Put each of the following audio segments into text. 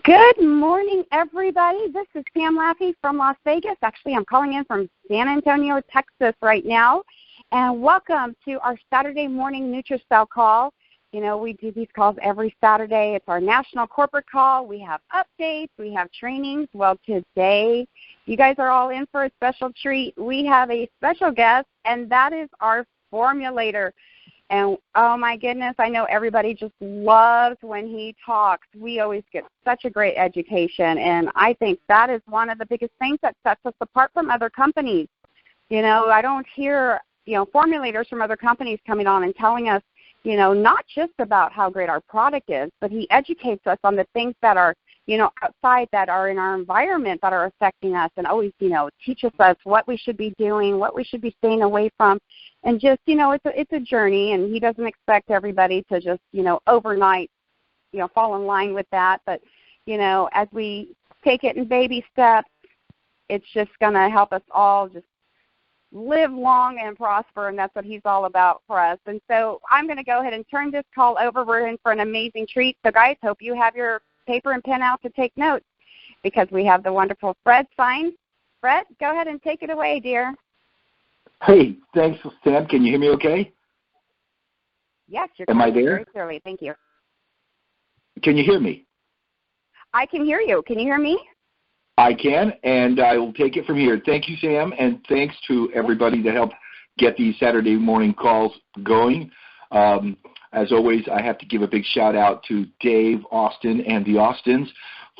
Good morning, everybody. This is Pam Laffey from Las Vegas. Actually, I'm calling in from San Antonio, Texas right now. And welcome to our Saturday morning Nutrisail call. You know, we do these calls every Saturday. It's our national corporate call. We have updates. We have trainings. Well, today, you guys are all in for a special treat. We have a special guest, and that is our formulator. And, oh, my goodness, I know everybody just loves when he talks. We always get such a great education, and I think that is one of the biggest things that sets us apart from other companies. You know, I don't hear, formulators from other companies coming on and telling us, not just about how great our product is, but he educates us on the things that are, outside that are in our environment that are affecting us, and always, teaches us what we should be doing, what we should be staying away from. And just, it's a journey, and he doesn't expect everybody to just, overnight, fall in line with that. But, as we take it in baby steps, it's just going to help us all just live long and prosper, and that's what he's all about for us. And so I'm going to go ahead and turn this call over. We're in for an amazing treat. So, guys, hope you have your paper and pen out to take notes, because we have the wonderful Fred Saenz. Fred, go ahead and take it away, dear. Hey, thanks, Sam. Can you hear me okay? Yes, you're Am I there? Very clearly. Thank you. Can you hear me? I can hear you. Can you hear me? I can, and I will take it from here. Thank you, Sam, and thanks to everybody that helped get these Saturday morning calls going. As always, I have to give a big shout-out to Dave, Austin, and the Austins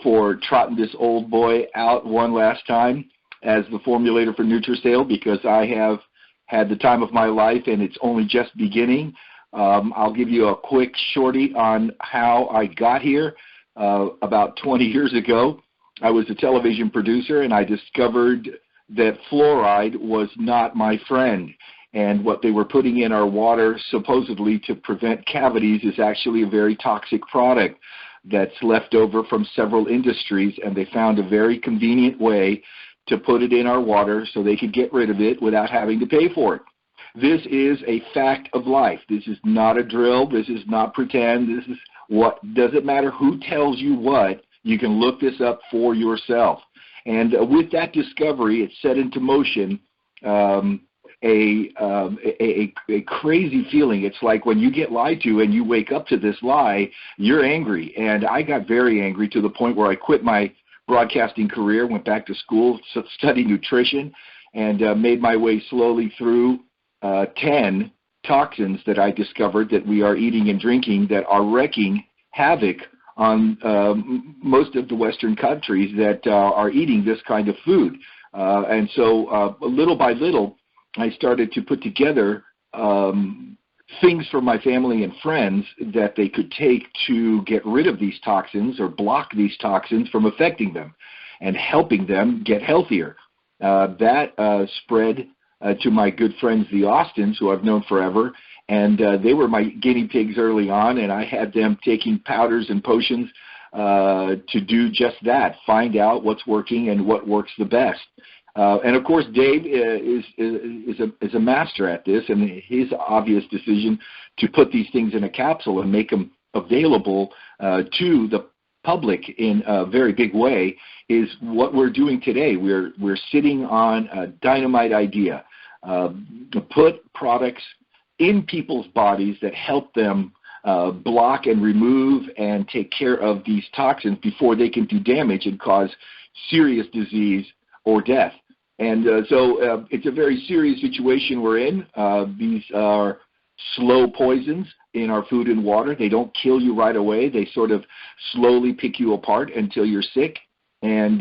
for trotting this old boy out one last time as the formulator for Nutrisail, because I have had the time of my life, and it's only just beginning. I'll give you a quick shorty on how I got here. About 20 years ago, I was a television producer, and I discovered that fluoride was not my friend. And what they were putting in our water supposedly to prevent cavities is actually a very toxic product that's left over from several industries, and they found a very convenient way to put it in our water so they could get rid of it without having to pay for it. This is a fact of life. This is not a drill. This is not pretend. This is what doesn't matter who tells you what. You can look this up for yourself. And with that discovery, it set into motion a crazy feeling. It's like when you get lied to and you wake up to this lie, you're angry. And I got very angry to the point where I quit my broadcasting career, went back to school, studied nutrition, and made my way slowly through 10 toxins that I discovered that we are eating and drinking that are wreaking havoc on most of the Western countries that are eating this kind of food. And so little by little, I started to put together things for my family and friends that they could take to get rid of these toxins or block these toxins from affecting them and helping them get healthier. That spread to my good friends, the Austins, who I've known forever, and they were my guinea pigs early on, and I had them taking powders and potions to do just that, find out what's working and what works the best. And, of course, Dave is a master at this, and his obvious decision to put these things in a capsule and make them available to the public in a very big way is what we're doing today. We're sitting on a dynamite idea. Put products in people's bodies that help them block and remove and take care of these toxins before they can do damage and cause serious disease or death. And so it's a very serious situation we're in. These are slow poisons in our food and water. They don't kill you right away. They sort of slowly pick you apart until you're sick. And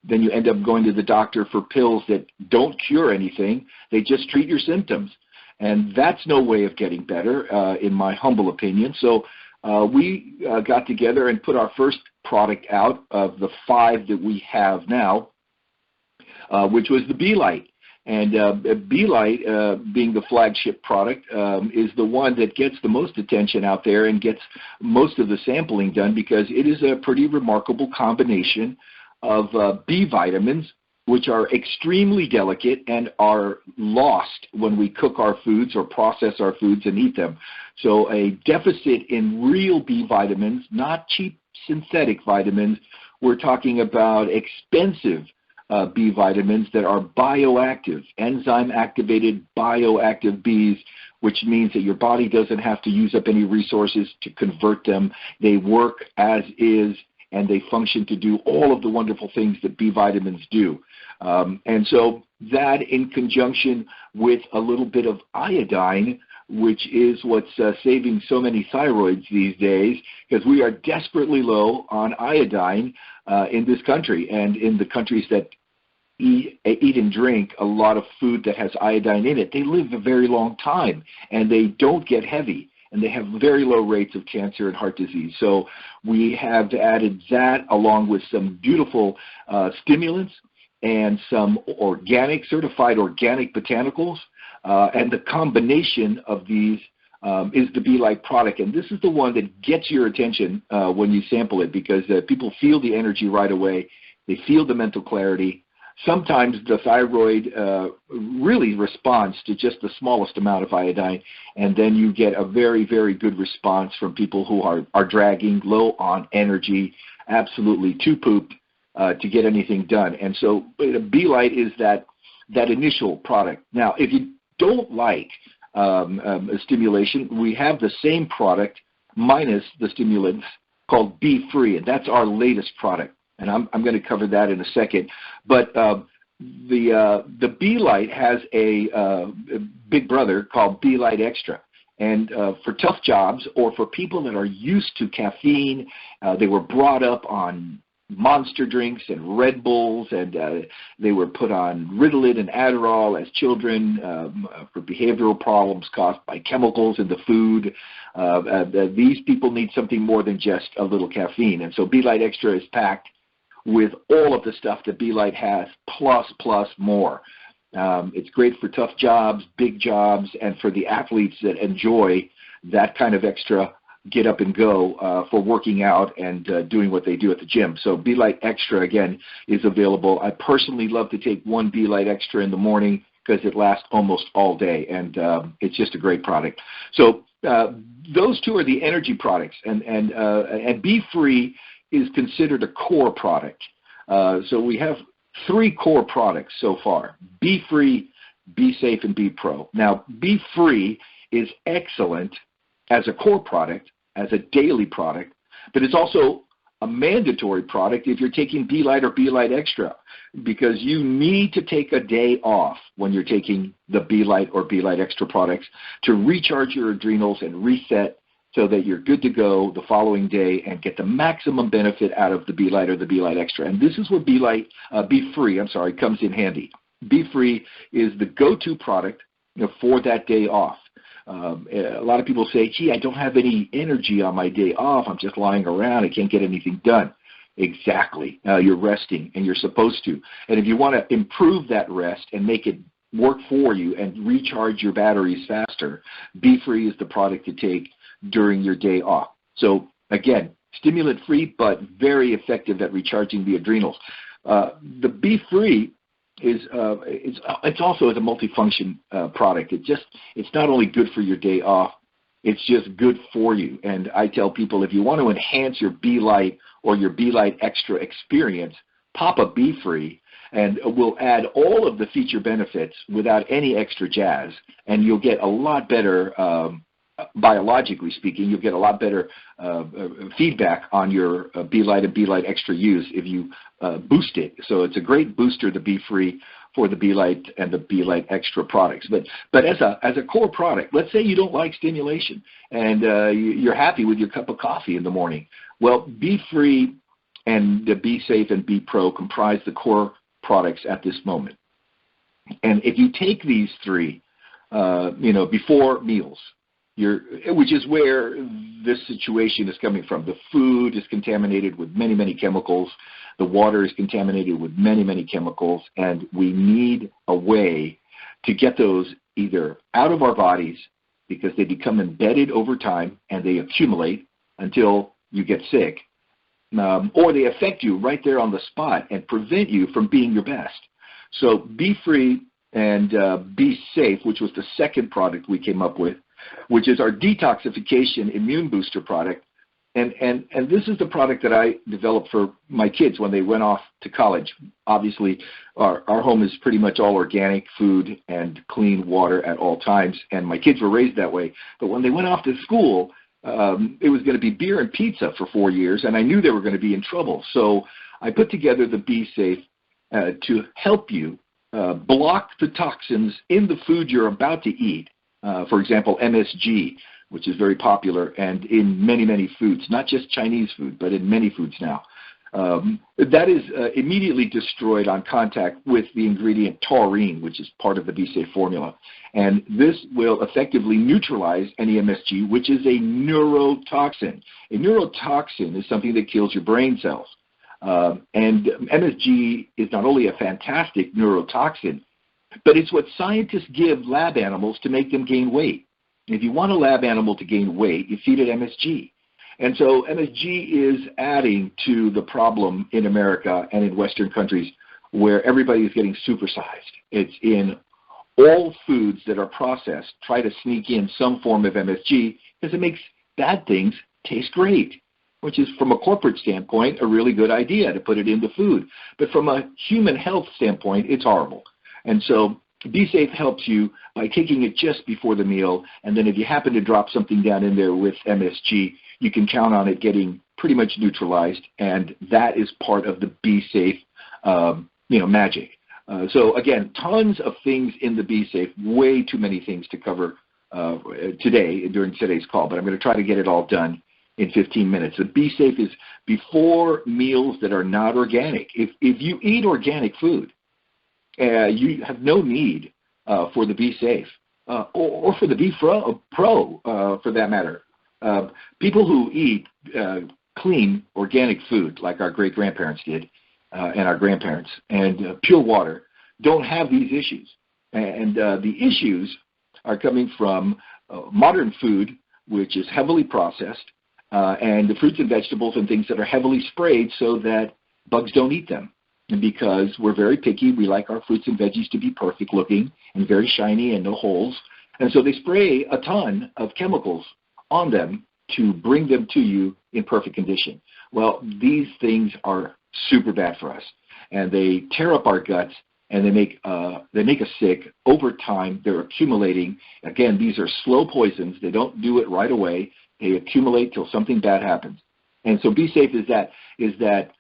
then you end up going to the doctor for pills that don't cure anything. They just treat your symptoms. And that's no way of getting better, in my humble opinion. So we got together and put our first product out of the 5 that we have now, which was the B-Light. And B-Light, being the flagship product, is the one that gets the most attention out there and gets most of the sampling done, because it is a pretty remarkable combination of B vitamins, which are extremely delicate and are lost when we cook our foods or process our foods and eat them. So a deficit in real B vitamins, not cheap synthetic vitamins. We're talking about expensive B vitamins that are bioactive, enzyme-activated bioactive Bs, which means that your body doesn't have to use up any resources to convert them. They work as is, and they function to do all of the wonderful things that B vitamins do. And so that, in conjunction with a little bit of iodine, which is what's saving so many thyroids these days, because we are desperately low on iodine in this country, and in the countries that eat and drink a lot of food that has iodine in it, they live a very long time, and they don't get heavy, and they have very low rates of cancer and heart disease. So we have added that along with some beautiful stimulants and some certified organic botanicals, and the combination of these is the Be Light product. And this is the one that gets your attention when you sample it, because people feel the energy right away. They feel the mental clarity. Sometimes the thyroid really responds to just the smallest amount of iodine, and then you get a very, very good response from people who are dragging, low on energy, absolutely too pooped to get anything done. And so Be Light is that initial product. Now, if you don't like stimulation, we have the same product minus the stimulants called Be Free, and that's our latest product. And I'm going to cover that in a second. But the Be Light has a big brother called Be Light Extra. And for tough jobs, or for people that are used to caffeine, they were brought up on Monster drinks and Red Bulls, and they were put on Ritalin and Adderall as children for behavioral problems caused by chemicals in the food. These people need something more than just a little caffeine. And so Be Light Extra is packed with all of the stuff that Be Light has, plus more. It's great for tough jobs, big jobs, and for the athletes that enjoy that kind of extra get up and go for working out and doing what they do at the gym. So Be Light Extra, again, is available. I personally love to take one Be Light Extra in the morning because it lasts almost all day, and it's just a great product. So those two are the energy products, and Be Free is considered a core product. So we have 3 core products so far: Be Free, Be Safe, and Be Pro. Now, Be Free is excellent as a core product, as a daily product, but it's also a mandatory product if you're taking Be Light or Be Light Extra, because you need to take a day off when you're taking the Be Light or Be Light Extra products to recharge your adrenals and reset so that you're good to go the following day and get the maximum benefit out of the Be Light or the Be Light Extra. And this is where Be Free comes in handy. Be Free is the go-to product for that day off. A lot of people say, gee, I don't have any energy on my day off. I'm just lying around. I can't get anything done. Exactly. You're resting, and you're supposed to. And if you want to improve that rest and make it work for you and recharge your batteries faster, Be Free is the product to take during your day off. So, again, stimulant-free, but very effective at recharging the adrenals. The Be Free it's also a multifunction product. It's not only good for your day off, it's just good for you. And I tell people, if you want to enhance your Be Light or your Be Light Extra experience, pop a Be Free, and we'll add all of the feature benefits without any extra jazz, and you'll get a lot better, biologically speaking, you'll get a lot better feedback on your Be Light and Be Light Extra use if you boost it. So it's a great booster, the Be Free, for the Be Light and the Be Light Extra products. But as a core product, let's say you don't like stimulation and you're happy with your cup of coffee in the morning. Well, Be Free and the Be Safe and Be Pro comprise the core products at this moment. And if you take these 3, before meals, which is where this situation is coming from. The food is contaminated with many, many chemicals. The water is contaminated with many, many chemicals, and we need a way to get those either out of our bodies because they become embedded over time and they accumulate until you get sick, or they affect you right there on the spot and prevent you from being your best. So Be Free and Be Safe, which was the second product we came up with, which is our detoxification immune booster product, And this is the product that I developed for my kids when they went off to college. Obviously, our home is pretty much all organic food and clean water at all times, and my kids were raised that way. But when they went off to school, it was going to be beer and pizza for 4 years, and I knew they were going to be in trouble. So I put together the Be Safe to help you block the toxins in the food you're about to eat. For example, MSG, which is very popular, and in many, many foods, not just Chinese food, but in many foods now. That is immediately destroyed on contact with the ingredient taurine, which is part of the Be Safe formula. And this will effectively neutralize any MSG, which is a neurotoxin. A neurotoxin is something that kills your brain cells. And MSG is not only a fantastic neurotoxin, but it's what scientists give lab animals to make them gain weight. If you want a lab animal to gain weight, you feed it MSG. And so MSG is adding to the problem in America and in Western countries where everybody is getting supersized. It's in all foods that are processed. Try to sneak in some form of MSG because it makes bad things taste great, which is, from a corporate standpoint, a really good idea to put it in the food. But from a human health standpoint, it's horrible. And so Be Safe helps you by taking it just before the meal, and then if you happen to drop something down in there with MSG, you can count on it getting pretty much neutralized, and that is part of the Be Safe, magic. So again, tons of things in the Be Safe, way too many things to cover today during today's call, but I'm going to try to get it all done in 15 minutes. The Be Safe is before meals that are not organic. If you eat organic food, you have no need for the Be Safe or for the Be Pro, for that matter. People who eat clean, organic food, like our great-grandparents did and our grandparents, and pure water, don't have these issues. And the issues are coming from modern food, which is heavily processed, and the fruits and vegetables and things that are heavily sprayed so that bugs don't eat them. And because we're very picky, we like our fruits and veggies to be perfect looking and very shiny and no holes. And so they spray a ton of chemicals on them to bring them to you in perfect condition. Well, these things are super bad for us, and they tear up our guts, and they make us sick. Over time, they're accumulating. Again, these are slow poisons. They don't do it right away. They accumulate till something bad happens. And so Be Safe is that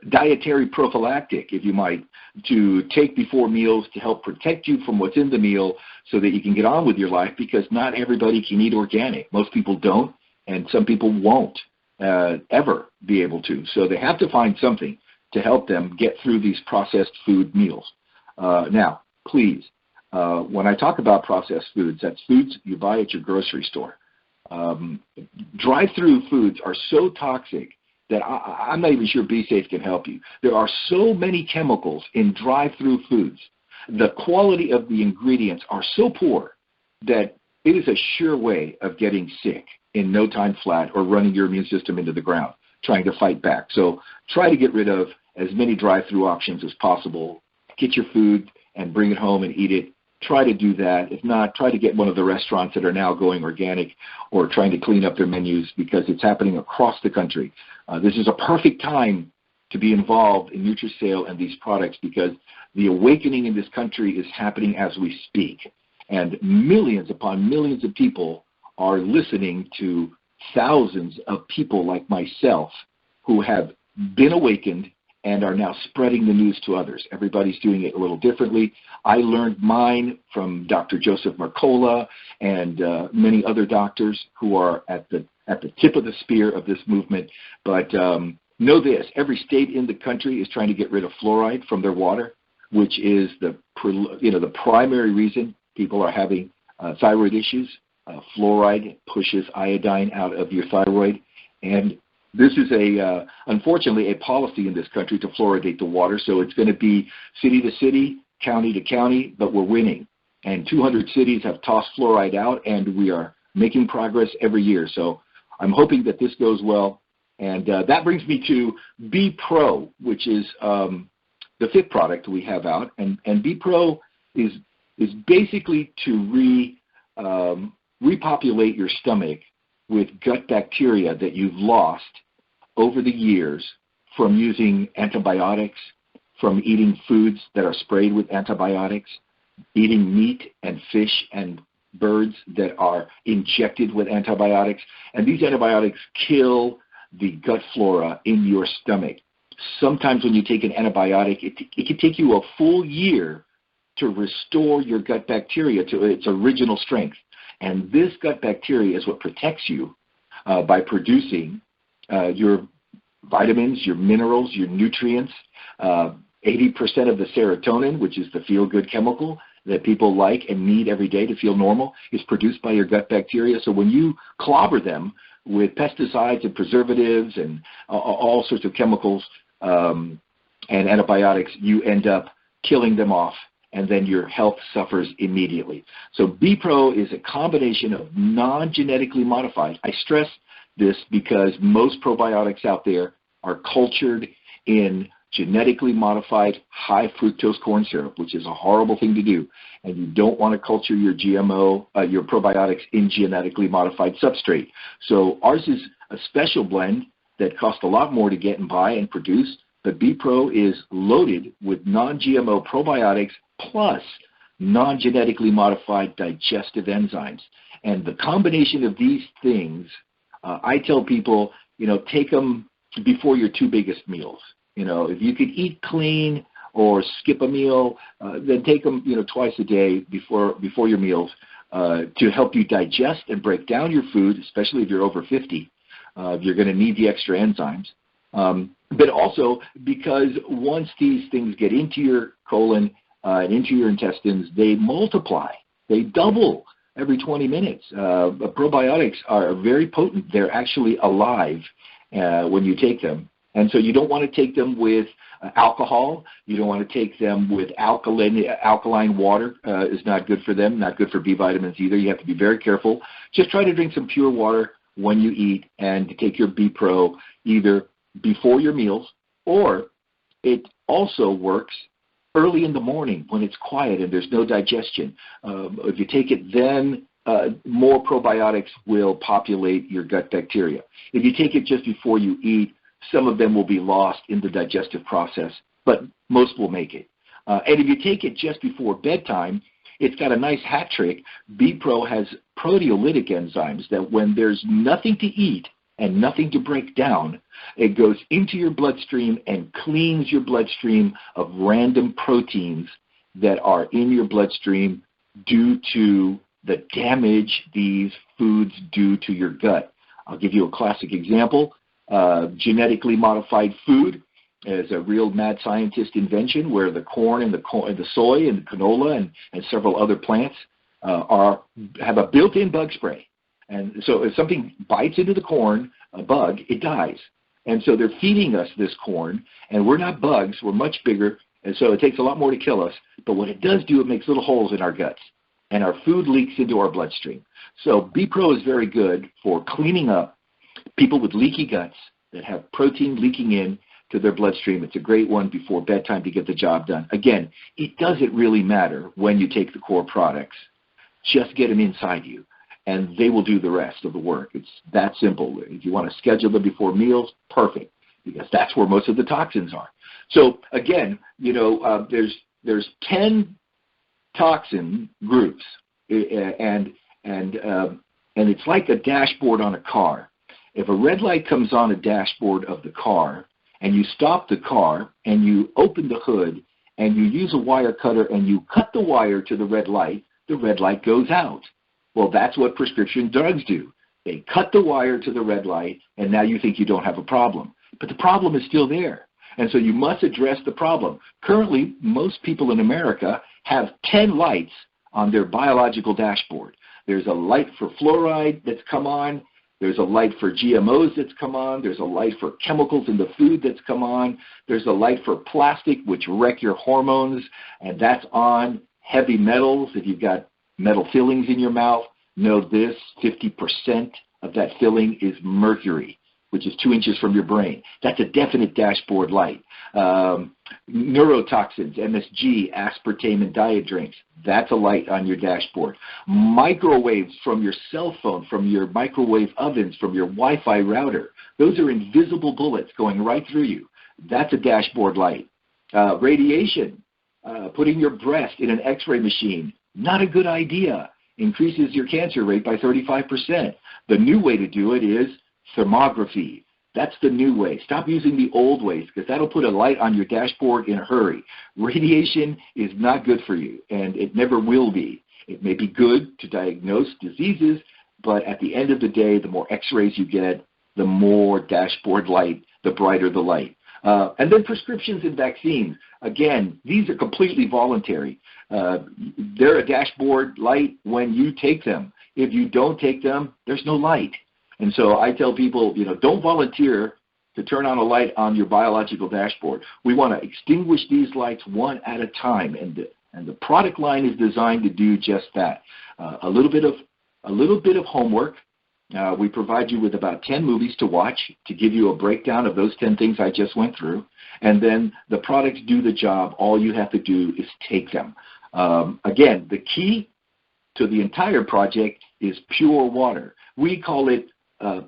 dietary prophylactic, if you might, to take before meals to help protect you from what's in the meal so that you can get on with your life, because not everybody can eat organic. Most people don't, and some people won't ever be able to. So they have to find something to help them get through these processed food meals. Now, please, when I talk about processed foods, that's foods you buy at your grocery store. Drive-through foods are so toxic that I'm not even sure Be Safe can help you. There are so many chemicals in drive-through foods. The quality of the ingredients are so poor that it is a sure way of getting sick in no time flat or running your immune system into the ground, trying to fight back. So try to get rid of as many drive-through options as possible. Get your food and bring it home and eat it. Try to do that. If not, try to get one of the restaurants that are now going organic or trying to clean up their menus, because it's happening across the country. This is a perfect time to be involved in Nutrisail and these products, because the awakening in this country is happening as we speak. And millions upon millions of people are listening to thousands of people like myself who have been awakened and are now spreading the news to others. Everybody's doing it a little differently. I learned mine from Dr. Joseph Mercola and many other doctors who are at the tip of the spear of this movement. But know this, every state in the country is trying to get rid of fluoride from their water, which is the primary reason people are having thyroid issues. Fluoride pushes iodine out of your thyroid, and this is unfortunately a policy in this country to fluoridate the water. So it's going to be city to city, county to county, but we're winning. And 200 cities have tossed fluoride out, and we are making progress every year. So I'm hoping that this goes well. And that brings me to Be Pro, which is the fifth product we have out. And Be Pro is basically to repopulate your stomach with gut bacteria that you've lost over the years from using antibiotics, from eating foods that are sprayed with antibiotics, eating meat and fish and birds that are injected with antibiotics. And these antibiotics kill the gut flora in your stomach. Sometimes when you take an antibiotic, it can take you a full year to restore your gut bacteria to its original strength. And this gut bacteria is what protects you by producing your vitamins, your minerals, your nutrients. 80% of the serotonin, which is the feel-good chemical that people like and need every day to feel normal, is produced by your gut bacteria. So when you clobber them with pesticides and preservatives and all sorts of chemicals and antibiotics, you end up killing them off, and then your health suffers immediately. So B-Pro is a combination of non-genetically modified. I stress this because most probiotics out there are cultured in genetically modified high fructose corn syrup, which is a horrible thing to do. And you don't want to culture your GMO, your probiotics in genetically modified substrate. So ours is a special blend that costs a lot more to get and buy and produce. But B-Pro is loaded with non-GMO probiotics plus non-genetically modified digestive enzymes. And the combination of these things, I tell people, take them before your two biggest meals. If you could eat clean or skip a meal, then take them, twice a day before your meals to help you digest and break down your food, especially if you're over 50. You're going to need the extra enzymes. But also because once these things get into your colon and into your intestines, they multiply. They double every 20 minutes. Probiotics are very potent. They're actually alive when you take them. And so you don't want to take them with alcohol. You don't want to take them with alkaline water. Is not good for them, not good for B vitamins either. You have to be very careful. Just try to drink some pure water when you eat and take your B-Pro either before your meals, or it also works early in the morning when it's quiet and there's no digestion. If you take it then, more probiotics will populate your gut bacteria. If you take it just before you eat, some of them will be lost in the digestive process, but most will make it. And if you take it just before bedtime, it's got a nice hat trick. B-Pro has proteolytic enzymes that when there's nothing to eat and nothing to break down, it goes into your bloodstream and cleans your bloodstream of random proteins that are in your bloodstream due to the damage these foods do to your gut. I'll give you a classic example. Genetically modified food is a real mad scientist invention where the corn and the soy and the canola and several other plants have a built-in bug spray. And so if something bites into the corn, a bug, it dies. And so they're feeding us this corn, and we're not bugs, we're much bigger, and so it takes a lot more to kill us. But what it does do, it makes little holes in our guts, and our food leaks into our bloodstream. So B-Pro is very good for cleaning up people with leaky guts that have protein leaking in to their bloodstream. It's a great one before bedtime to get the job done. Again, it doesn't really matter when you take the core products. Just get them inside you, and they will do the rest of the work. It's that simple. If you want to schedule them before meals, perfect, because that's where most of the toxins are. So again, there's 10 toxin groups, and it's like a dashboard on a car. If a red light comes on a dashboard of the car and you stop the car and you open the hood and you use a wire cutter and you cut the wire to the red light goes out. Well, that's what prescription drugs do. They cut the wire to the red light, and now you think you don't have a problem. But the problem is still there, and so you must address the problem. Currently, most people in America have 10 lights on their biological dashboard. There's a light for fluoride that's come on. There's a light for GMOs that's come on. There's a light for chemicals in the food that's come on. There's a light for plastic, which wreck your hormones, and that's on. Heavy metals, if you've got metal fillings in your mouth, know this, 50% of that filling is mercury. which is 2 inches from your brain. That's a definite dashboard light. Neurotoxins, MSG, aspartame, and diet drinks. That's a light on your dashboard. Microwaves from your cell phone, from your microwave ovens, from your Wi-Fi router. Those are invisible bullets going right through you. That's a dashboard light. Radiation, putting your breast in an X-ray machine. Not a good idea. Increases your cancer rate by 35%. The new way to do it is thermography. That's the new way. Stop using the old ways because that'll put a light on your dashboard in a hurry. Radiation is not good for you, and it never will be. It may be good to diagnose diseases, but at the end of the day, the more x-rays you get, the more dashboard light, the brighter the light. And then prescriptions and vaccines. Again, these are completely voluntary. They're a dashboard light when you take them. If you don't take them, there's no light. And so I tell people, don't volunteer to turn on a light on your biological dashboard. We want to extinguish these lights one at a time, and the product line is designed to do just that. A little bit of homework. We provide you with about 10 movies to watch to give you a breakdown of those 10 things I just went through, and then the products do the job. All you have to do is take them. Again, the key to the entire project is pure water. We call it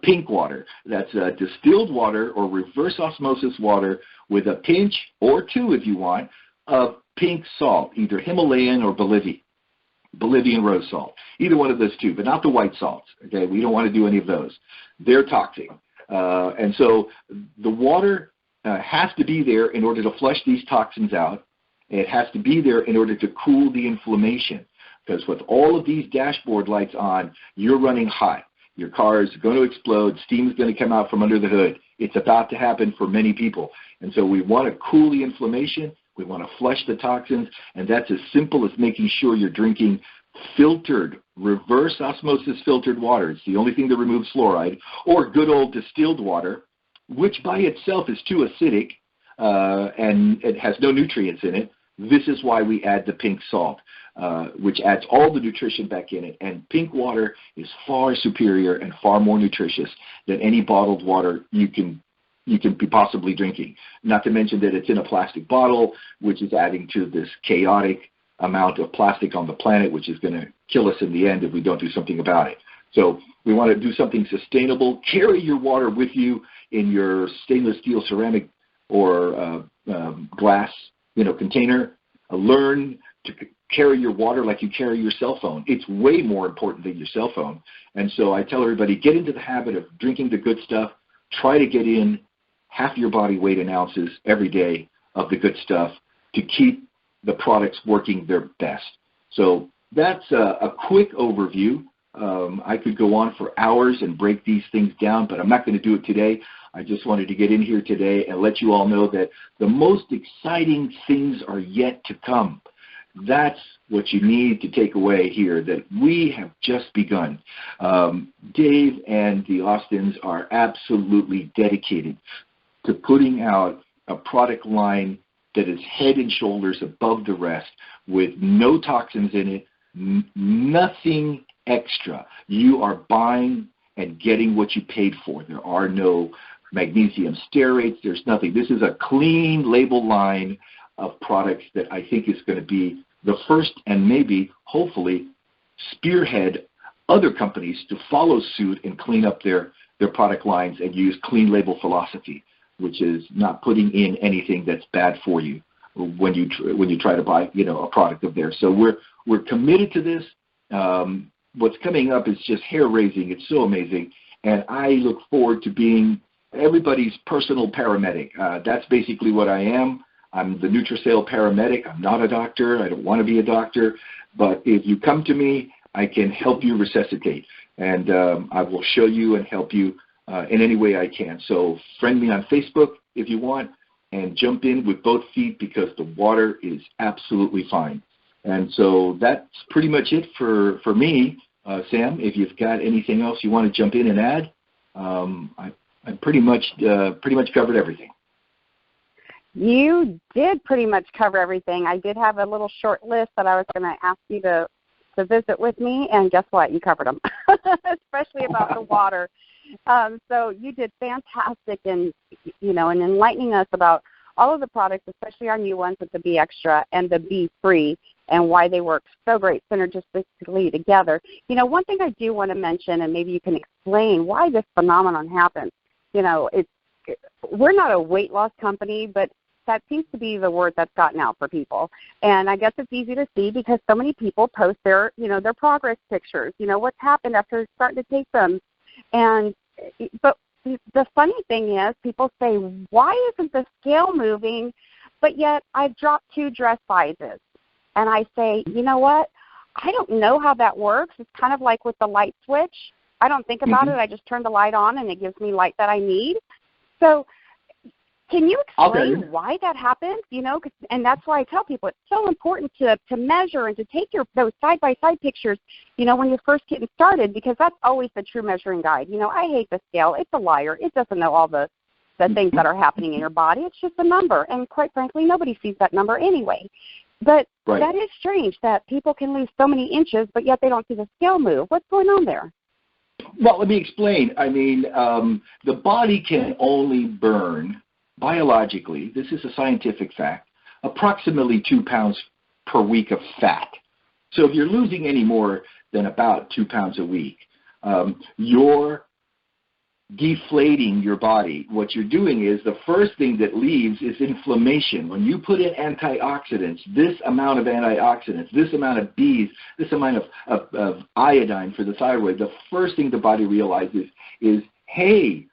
pink water. That's distilled water or reverse osmosis water with a pinch or two, if you want, of pink salt, either Himalayan or Bolivian rose salt. Either one of those two, but not the white salts. Okay, we don't want to do any of those. They're toxic. And so the water has to be there in order to flush these toxins out. It has to be there in order to cool the inflammation. Because with all of these dashboard lights on, you're running hot. Your car is going to explode. Steam is going to come out from under the hood. It's about to happen for many people. And so we want to cool the inflammation. We want to flush the toxins. And that's as simple as making sure you're drinking filtered, reverse osmosis filtered water. It's the only thing that removes fluoride. Or good old distilled water, which by itself is too acidic and it has no nutrients in it. This is why we add the pink salt, which adds all the nutrition back in it. And pink water is far superior and far more nutritious than any bottled water you can be possibly drinking. Not to mention that it's in a plastic bottle, which is adding to this chaotic amount of plastic on the planet, which is going to kill us in the end if we don't do something about it. So we want to do something sustainable. Carry your water with you in your stainless steel, ceramic, or glass container. Learn to carry your water like you carry your cell phone. It's way more important than your cell phone. And so I tell everybody, get into the habit of drinking the good stuff. Try to get in half your body weight in ounces every day of the good stuff to keep the products working their best. So that's a quick overview. I could go on for hours and break these things down, but I'm not going to do it today. I just wanted to get in here today and let you all know that the most exciting things are yet to come. That's what you need to take away here, that we have just begun. Dave and the Austins are absolutely dedicated to putting out a product line that is head and shoulders above the rest with no toxins in it, nothing extra. You are buying and getting what you paid for. There are no magnesium stearates. There's nothing. This is a clean label line of products that I think is going to be the first and maybe, hopefully, spearhead other companies to follow suit and clean up their product lines and use clean label philosophy, which is not putting in anything that's bad for you when you try to buy a product of theirs. So we're committed to this. What's coming up is just hair-raising. It's so amazing. And I look forward to being everybody's personal paramedic. That's basically what I am. I'm the Nutrisail paramedic. I'm not a doctor. I don't want to be a doctor. But if you come to me, I can help you resuscitate. And I will show you and help you in any way I can. So friend me on Facebook if you want, and jump in with both feet because the water is absolutely fine. And so that's pretty much it for me. Sam, if you've got anything else you want to jump in and add, I pretty much covered everything. You did pretty much cover everything. I did have a little short list that I was going to ask you to visit with me, and guess what? You covered them, especially about the water. So you did fantastic in, in enlightening us about all of the products, especially our new ones with the Be Extra and the Be Free, and why they work so great synergistically together. One thing I do want to mention, and maybe you can explain why this phenomenon happens. We're not a weight loss company, but that seems to be the word that's gotten out for people. And I guess it's easy to see because so many people post their progress pictures, what's happened after starting to take them. But the funny thing is people say, why isn't the scale moving? But yet I've dropped 2 dress sizes. And I say, you know what? I don't know how that works. It's kind of like with the light switch. I don't think about it. I just turn the light on and it gives me light that I need. So can you explain why that happens? And that's why I tell people it's so important to measure and to take those side-by-side pictures, when you're first getting started, because that's always the true measuring guide. I hate the scale. It's a liar. It doesn't know all the things that are happening in your body. It's just a number. And quite frankly, nobody sees that number anyway. But that is strange that people can lose so many inches, but yet they don't see the scale move. What's going on there? Well, let me explain. I mean, the body can only burn, biologically, this is a scientific fact, approximately 2 pounds per week of fat. So if you're losing any more than about 2 pounds a week, you're deflating your body. What you're doing is the first thing that leaves is inflammation. When you put in antioxidants, this amount of antioxidants, this amount of Bs, this amount of iodine for the thyroid, the first thing the body realizes is, hey,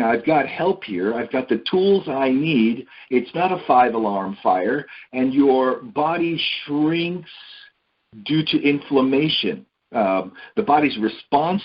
I've got help here. I've got the tools I need. It's not a 5-alarm fire, and your body shrinks due to inflammation. The body's response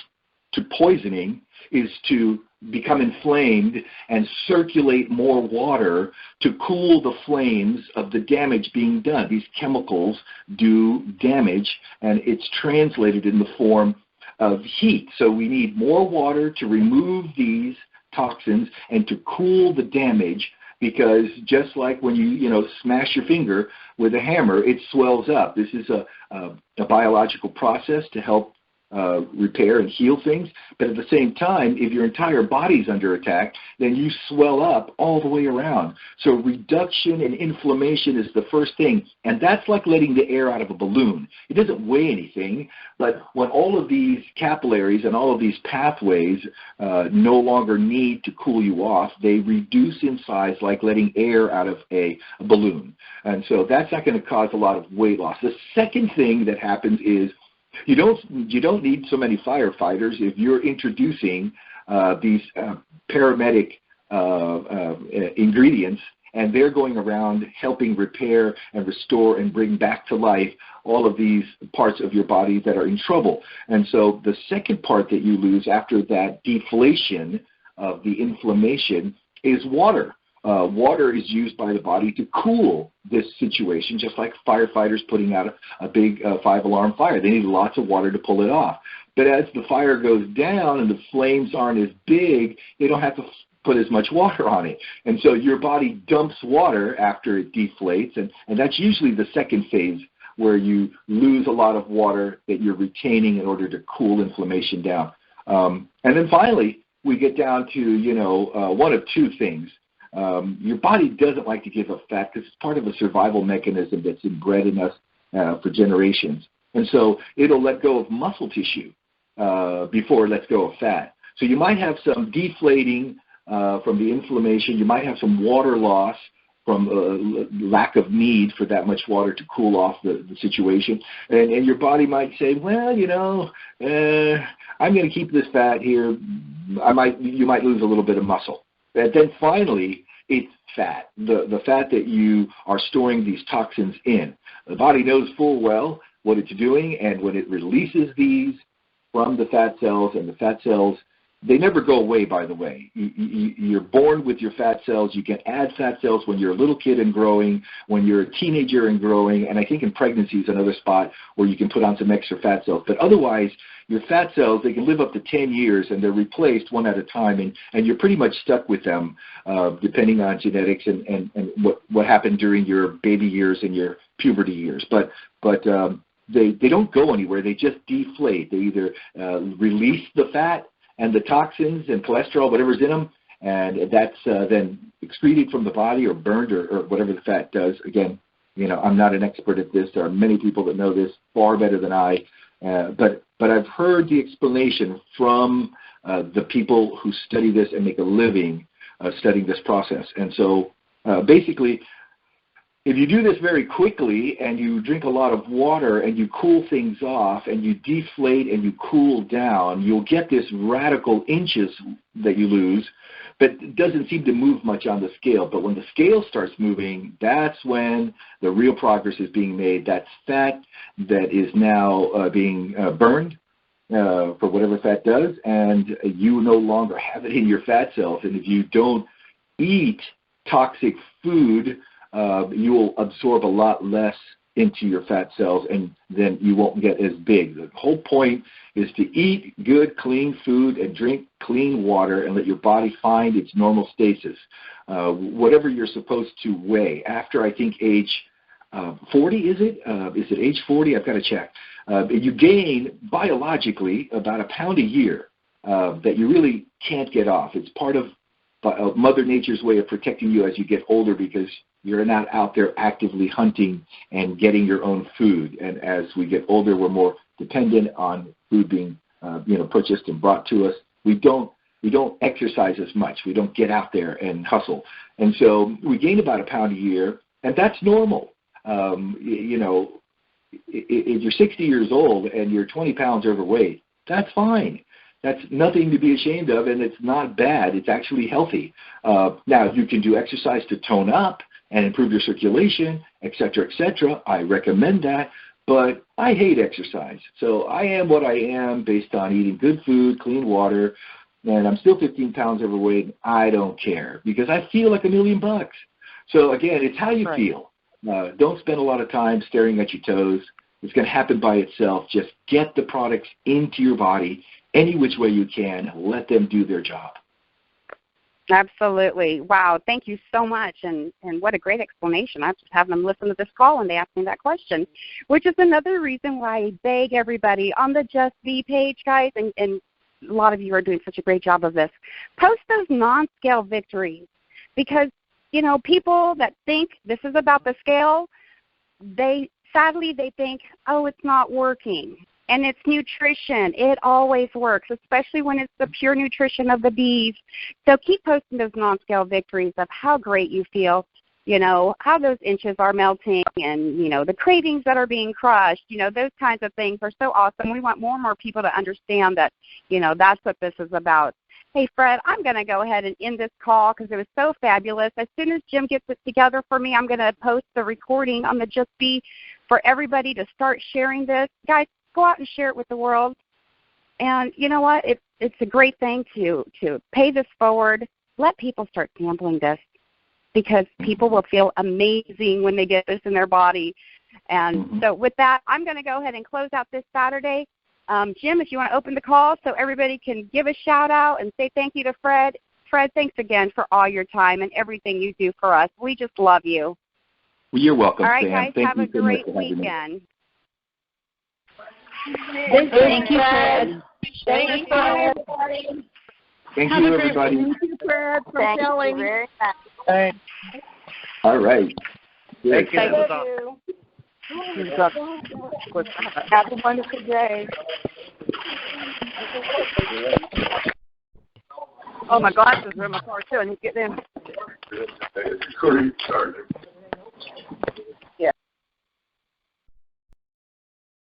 to poisoning is to become inflamed and circulate more water to cool the flames of the damage being done. These chemicals do damage, and it's translated in the form of heat. So we need more water to remove these toxins and to cool the damage, because just like when you smash your finger with a hammer, it swells up. This is a biological process to help repair and heal things. But at the same time, if your entire body's under attack, then you swell up all the way around. So reduction and inflammation is the first thing, and that's like letting the air out of a balloon. It doesn't weigh anything, but when all of these capillaries and all of these pathways no longer need to cool you off, they reduce in size like letting air out of a balloon. And so that's not going to cause a lot of weight loss. The second thing that happens is you don't need so many firefighters if you're introducing these paramedic ingredients, and they're going around helping repair and restore and bring back to life all of these parts of your body that are in trouble. And so the second part that you lose after that deflation of the inflammation is water. Water is used by the body to cool this situation, just like firefighters putting out a big 5-alarm fire. They need lots of water to pull it off. But as the fire goes down and the flames aren't as big, they don't have to put as much water on it. And so your body dumps water after it deflates, and that's usually the second phase, where you lose a lot of water that you're retaining in order to cool inflammation down. And then finally, we get down to, one of two things. Your body doesn't like to give up fat because it's part of a survival mechanism that's inbred in us for generations. And so it'll let go of muscle tissue before it lets go of fat. So you might have some deflating from the inflammation. You might have some water loss from lack of need for that much water to cool off the situation. And your body might say, well, I'm going to keep this fat here. You might lose a little bit of muscle. And then finally, it's fat, the fat that you are storing these toxins in. The body knows full well what it's doing, and when it releases these from the fat cells, and the fat cells, they never go away, by the way. You're born with your fat cells. You can add fat cells when you're a little kid and growing, when you're a teenager and growing, and I think in pregnancy is another spot where you can put on some extra fat cells. But otherwise, your fat cells, they can live up to 10 years, and they're replaced one at a time, and you're pretty much stuck with them depending on genetics and what happened during your baby years and your puberty years. But they don't go anywhere. They just deflate. They either release the fat and the toxins and cholesterol, whatever's in them, and that's then excreted from the body or burned or whatever the fat does. Again, I'm not an expert at this. There are many people that know this far better than I, but I've heard the explanation from the people who study this and make a living studying this process. And so basically, if you do this very quickly and you drink a lot of water and you cool things off and you deflate and you cool down, you'll get this radical inches that you lose, but it doesn't seem to move much on the scale. But when the scale starts moving, that's when the real progress is being made. That's fat that is now being burned for whatever fat does, and you no longer have it in your fat cells. And if you don't eat toxic food, you will absorb a lot less into your fat cells, and then you won't get as big. The whole point is to eat good, clean food and drink clean water and let your body find its normal stasis. Whatever you're supposed to weigh. After, I think, age 40, is it? Is it age 40? I've got to check. You gain, biologically, about a pound a year that you really can't get off. It's part of Mother Nature's way of protecting you as you get older, because you're not out there actively hunting and getting your own food. And as we get older, we're more dependent on food being purchased and brought to us. We don't exercise as much. We don't get out there and hustle. And so we gain about a pound a year, and that's normal. If you're 60 years old and you're 20 pounds overweight, that's fine. That's nothing to be ashamed of, and it's not bad. It's actually healthy. Now, you can do exercise to tone up and improve your circulation, et cetera, et cetera. I recommend that, but I hate exercise. So I am what I am based on eating good food, clean water, and I'm still 15 pounds overweight. I don't care because I feel like $1 million. So, again, it's how you feel. Don't spend a lot of time staring at your toes. It's going to happen by itself. Just get the products into your body any which way you can. Let them do their job. Absolutely. Wow. Thank you so much. And what a great explanation. I was just having them listen to this call, and they asked me that question, which is another reason why I beg everybody on the Just Be page, guys, and a lot of you are doing such a great job of this. Post those non-scale victories, because, people that think this is about the scale, sadly they think, oh, it's not working. And it's nutrition. It always works, especially when it's the pure nutrition of the bees. So keep posting those non-scale victories of how great you feel, how those inches are melting, and, the cravings that are being crushed. Those kinds of things are so awesome. We want more and more people to understand that, that's what this is about. Hey, Fred, I'm going to go ahead and end this call because it was so fabulous. As soon as Jim gets it together for me, I'm going to post the recording on the Just Be for everybody to start sharing this. Guys, go out and share it with the world. And you know what? It's a great thing to pay this forward. Let people start sampling this, because people will feel amazing when they get this in their body. And so with that, I'm going to go ahead and close out this Saturday. Jim, if you want to open the call so everybody can give a shout-out and say thank you to Fred. Fred, thanks again for all your time and everything you do for us. We just love you. Well, you're welcome, all right, Sam. guys, have a great weekend. Thank you, Fred. Thank you, Fred. Thank you, everybody. Thank you, Fred, for telling. Thanks. All right. Good. Thank you. Have a wonderful day. Oh, my glasses are in my car, too. I need to get them.